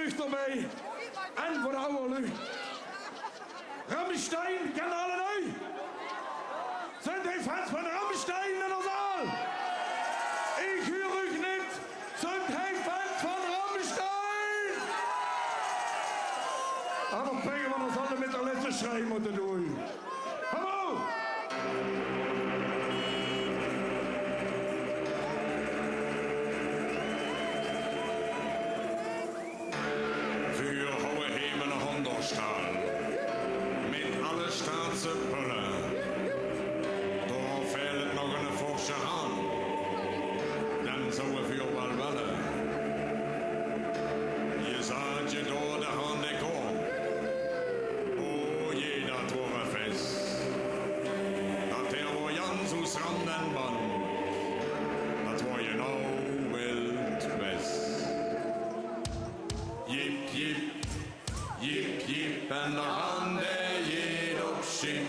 Leute dabei. En voor de oude Leute. Rammstein kennen alle neu. Sind die Fans von Rammstein in der Saal? Ich höre euch nicht. Sind die Fans von Rammstein? Aber bringen wir das alle mit der letzten Schreiben unter durch. Hallo! Für hohe Himmel und Hunderstahl. Mit alle Straße Pölle. Da fehlt noch eine Forscher an. Dann so für Walwalle. Ihr seid ja da der Hand kommt. Oh, jeder Tore fest. Dat der war Jans aus Randenmann. Dat war genau Wild West. Jip, jip, jip, jip, en der Hand jeder Schiff.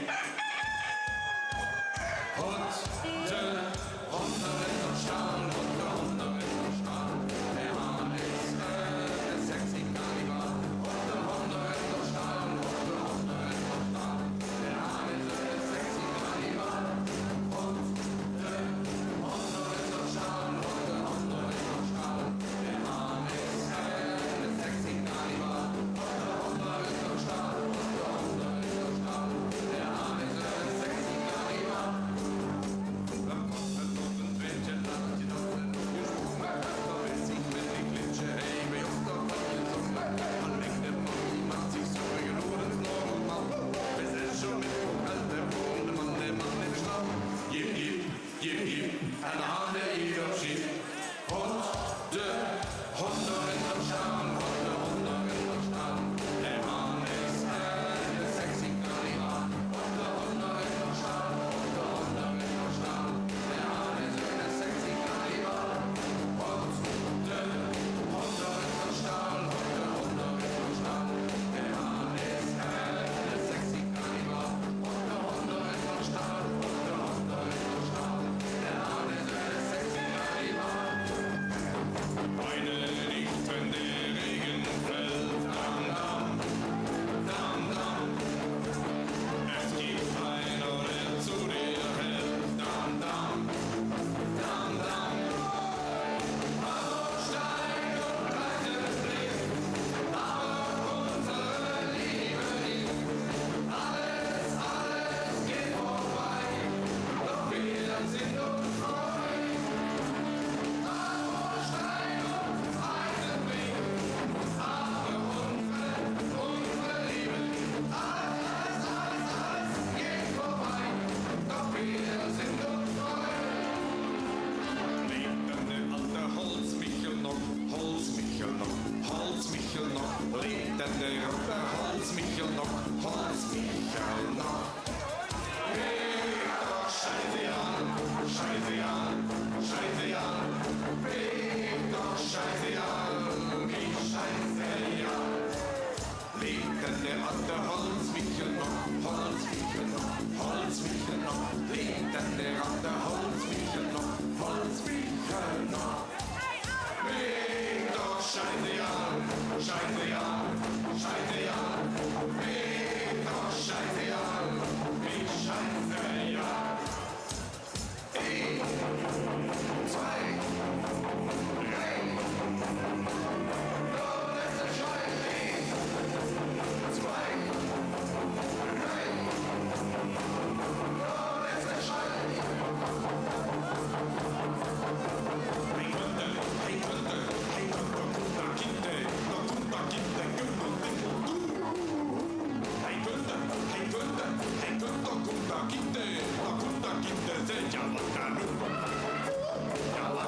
Ja,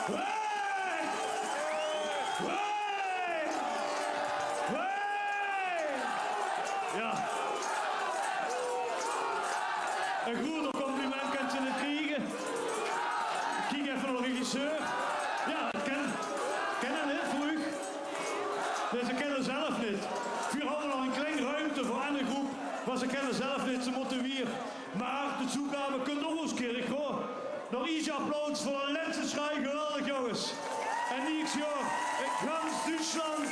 Ja. Een groter compliment kan je niet krijgen. Kijk even naar de regisseur. Ja, ik ken het niet vroeg. Dus ze kennen zelf niet. We hadden nog een kleine ruimte voor een groep. Maar ze kennen zelf niet, ze moeten weer. Maar de toegave kunt ook eens keer, hoor. Nog iets applaus voor een Lenzenschrei, geweldig jongens. En niks joh, gans Duitsland